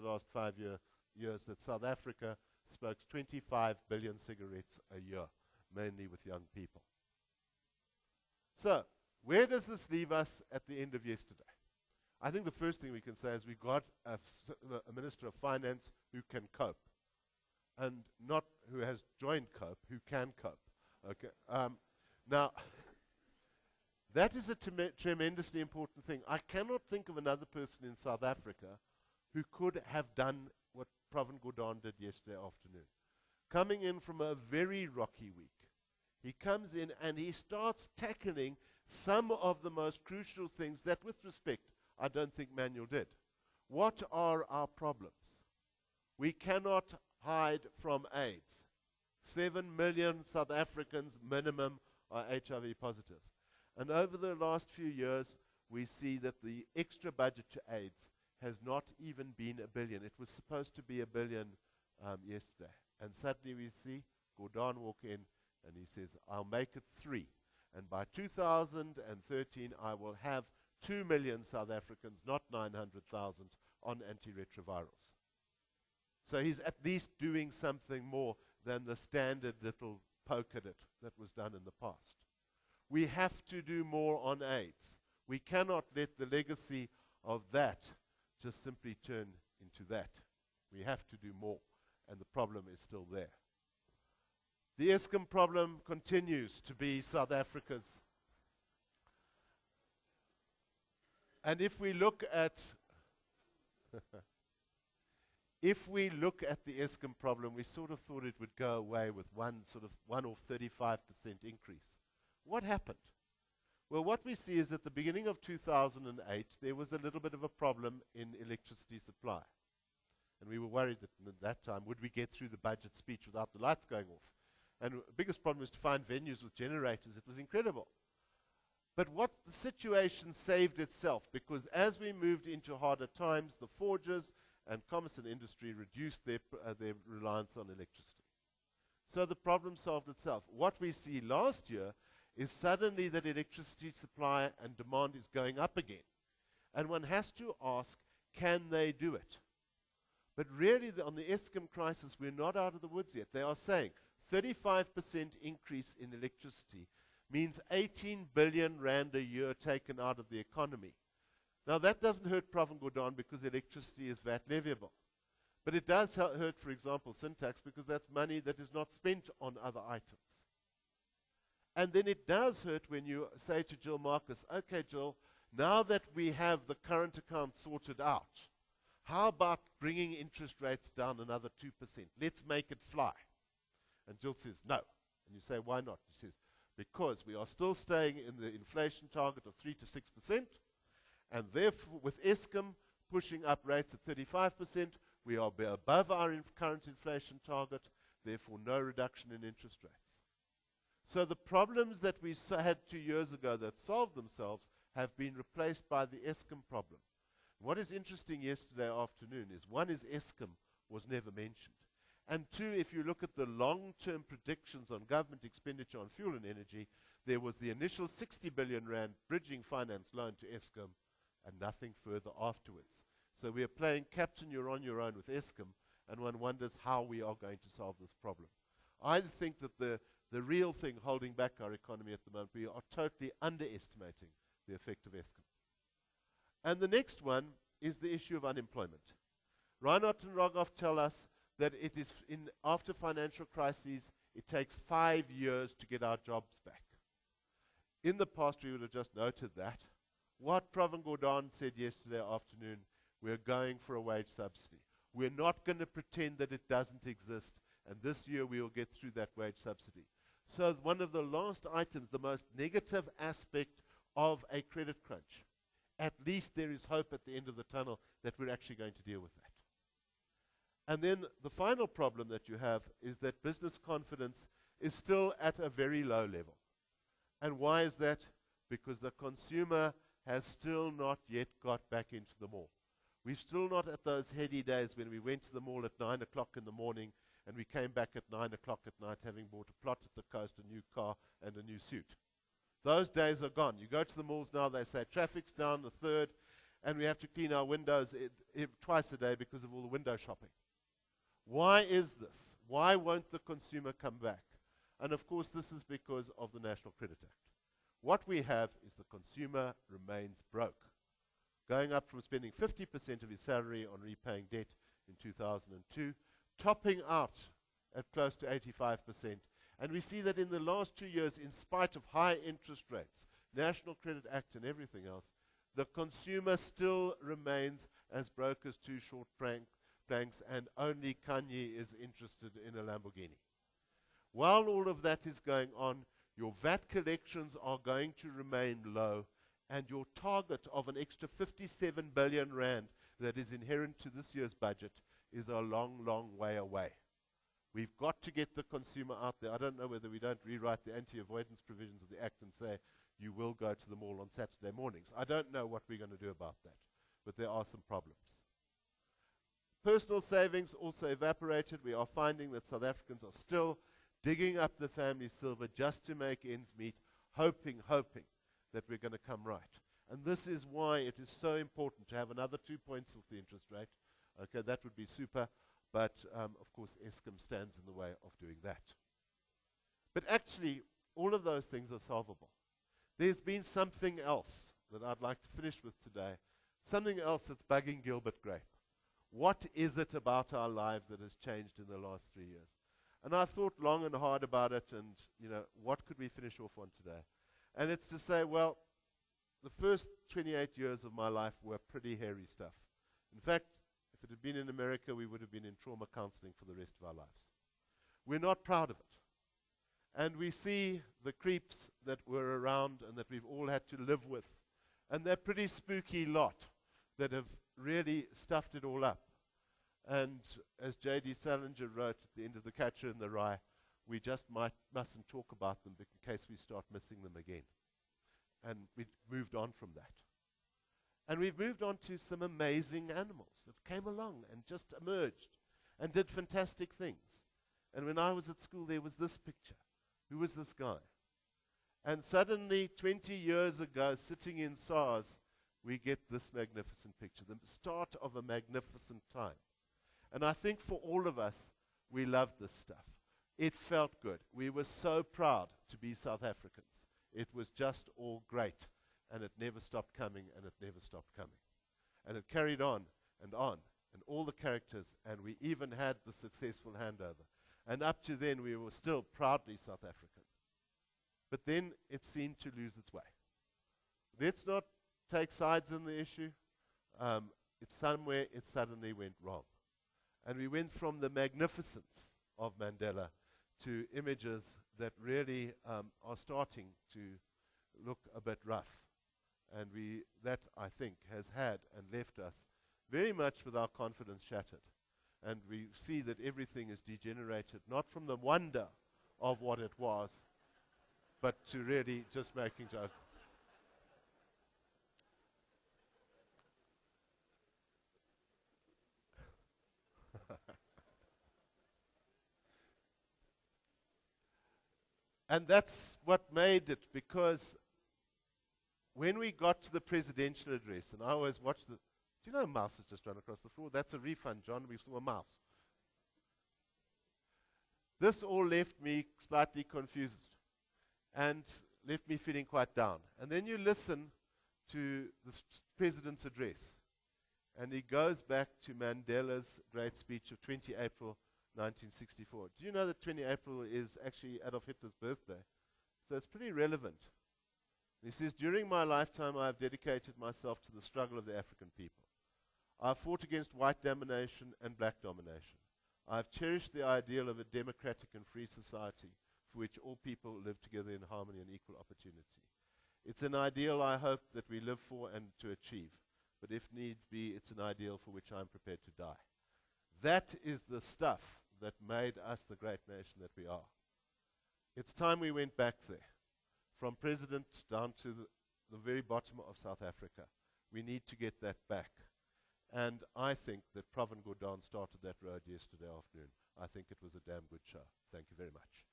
the last 5 years that South Africa smokes 25 billion cigarettes a year, mainly with young people. So, where does this leave us at the end of yesterday? I think the first thing we can say is we got a Minister of Finance who can cope, and not who has joined cope, who can cope. Okay. Now, that is a tremendously important thing. I cannot think of another person in South Africa who could have done what Prof Gordhan did yesterday afternoon. Coming in from a very rocky week, he comes in and he starts tackling some of the most crucial things that, with respect, I don't think Manuel did. What are our problems? We cannot hide from AIDS. 7 million South Africans minimum are HIV positive. And over the last few years, we see that the extra budget to AIDS has not even been $1 billion. It was supposed to be $1 billion yesterday. And suddenly we see Gordhan walk in and he says, I'll make it 3. And by 2013, I will have 2 million South Africans, not 900,000, on antiretrovirals. So he's at least doing something more than the standard little poke at it that was done in the past. We have to do more on AIDS. We cannot let the legacy of that just simply turn into that. We have to do more, and the problem is still there. The Eskom problem continues to be South Africa's. And if we look at the Eskom problem, we sort of thought it would go away with one or 35% increase. What happened? Well, what we see is at the beginning of 2008, there was a little bit of a problem in electricity supply. And we were worried that at that time, would we get through the budget speech without the lights going off? And the biggest problem was to find venues with generators. It was incredible. But what the situation saved itself, because as we moved into harder times, the forgers and commerce and industry reduced their reliance on electricity. So the problem solved itself. What we see last year is suddenly that electricity supply and demand is going up again. And one has to ask, can they do it? But really, on the Eskom crisis, we're not out of the woods yet. They are saying 35% increase in electricity means 18 billion rand a year taken out of the economy. Now, that doesn't hurt Prof Gordhan because electricity is VAT leviable. But it does hurt, for example, Syntax, because that's money that is not spent on other items. And then it does hurt when you say to Jill Marcus, okay, Jill, now that we have the current account sorted out, how about bringing interest rates down another 2%? Let's make it fly. And Jill says, no. And you say, why not? She says, because we are still staying in the inflation target of 3 to 6%, and therefore with Eskom pushing up rates at 35%, we are above our current inflation target, therefore no reduction in interest rates. So the problems that we had 2 years ago that solved themselves have been replaced by the Eskom problem. What is interesting yesterday afternoon is, one is Eskom was never mentioned. And two, if you look at the long-term predictions on government expenditure on fuel and energy, there was the initial 60 billion rand bridging finance loan to Eskom and nothing further afterwards. So we are playing captain, you're on your own with Eskom, and one wonders how we are going to solve this problem. I think that the real thing holding back our economy at the moment, we are totally underestimating the effect of Eskom. And the next one is the issue of unemployment. Reinhardt and Rogoff tell us that it is after financial crises, it takes 5 years to get our jobs back. In the past, we would have just noted that. What Prof Gordhan said yesterday afternoon, we're going for a wage subsidy. We're not going to pretend that it doesn't exist, and this year we will get through that wage subsidy. So one of the last items, the most negative aspect of a credit crunch, at least there is hope at the end of the tunnel that we're actually going to deal with that. And then the final problem that you have is that business confidence is still at a very low level. And why is that? Because the consumer has still not yet got back into the mall. We're still not at those heady days when we went to the mall at 9 o'clock in the morning and we came back at 9 o'clock at night having bought a plot at the coast, a new car, and a new suit. Those days are gone. You go to the malls now, they say traffic's down a third, and we have to clean our windows twice a day because of all the window shopping. Why is this? Why won't the consumer come back? And of course, this is because of the National Credit Act. What we have is the consumer remains broke, going up from spending 50% of his salary on repaying debt in 2002, topping out at close to 85%. And we see that in the last 2 years, in spite of high interest rates, National Credit Act and everything else, the consumer still remains as broke as two short planks, and only Kanye is interested in a Lamborghini. While all of that is going on, your VAT collections are going to remain low, and your target of an extra 57 billion rand that is inherent to this year's budget is a long, long way away. We've got to get the consumer out there. I don't know whether we don't rewrite the anti-avoidance provisions of the Act and say, you will go to the mall on Saturday mornings. I don't know what we're going to do about that, but there are some problems. Personal savings also evaporated. We are finding that South Africans are still digging up the family silver just to make ends meet, hoping that we're going to come right. And this is why it is so important to have another 2 points of the interest rate. Okay, that would be super, but of course Eskom stands in the way of doing that. But actually, all of those things are solvable. There's been something else that I'd like to finish with today, something else that's bugging Gilbert Grape. What is it about our lives that has changed in the last 3 years? And I thought long and hard about it, and, what could we finish off on today? And it's to say, well, the first 28 years of my life were pretty hairy stuff. In fact, if it had been in America, we would have been in trauma counseling for the rest of our lives. We're not proud of it. And we see the creeps that were around and that we've all had to live with. And they're a pretty spooky lot that have really stuffed it all up. And as J.D. Salinger wrote at the end of The Catcher in the Rye, we just mustn't talk about them in case we start missing them again. And we've moved on from that. And we've moved on to some amazing animals that came along and just emerged and did fantastic things. And when I was at school, there was this picture. Who was this guy? And suddenly, 20 years ago, sitting in SARS, we get this magnificent picture, the start of a magnificent time. And I think for all of us, we loved this stuff. It felt good. We were so proud to be South Africans. It was just all great. And it never stopped coming, and it never stopped coming. And it carried on, and all the characters, and we even had the successful handover. And up to then, we were still proudly South African. But then it seemed to lose its way. Let's not take sides in the issue. Somewhere it suddenly went wrong. And we went from the magnificence of Mandela to images that really are starting to look a bit rough. And that, I think, has had and left us very much with our confidence shattered. And we see that everything is degenerated, not from the wonder of what it was, but to really just making jokes. And that's what made it, because when we got to the presidential address, and I always watched do you know a mouse has just run across the floor? That's a refund, John. We saw a mouse. This all left me slightly confused and left me feeling quite down. And then you listen to the president's address, and he goes back to Mandela's great speech of 20 April 1964. Do you know that 20 April is actually Adolf Hitler's birthday? So it's pretty relevant. He says, during my lifetime, I have dedicated myself to the struggle of the African people. I have fought against white domination and black domination. I have cherished the ideal of a democratic and free society for which all people live together in harmony and equal opportunity. It's an ideal I hope that we live for and to achieve, but if needs be, it's an ideal for which I'm prepared to die. That is the stuff that made us the great nation that we are. It's time we went back there. From president down to the very bottom of South Africa. We need to get that back. And I think that Prof and Gordon started that road yesterday afternoon. I think it was a damn good show. Thank you very much.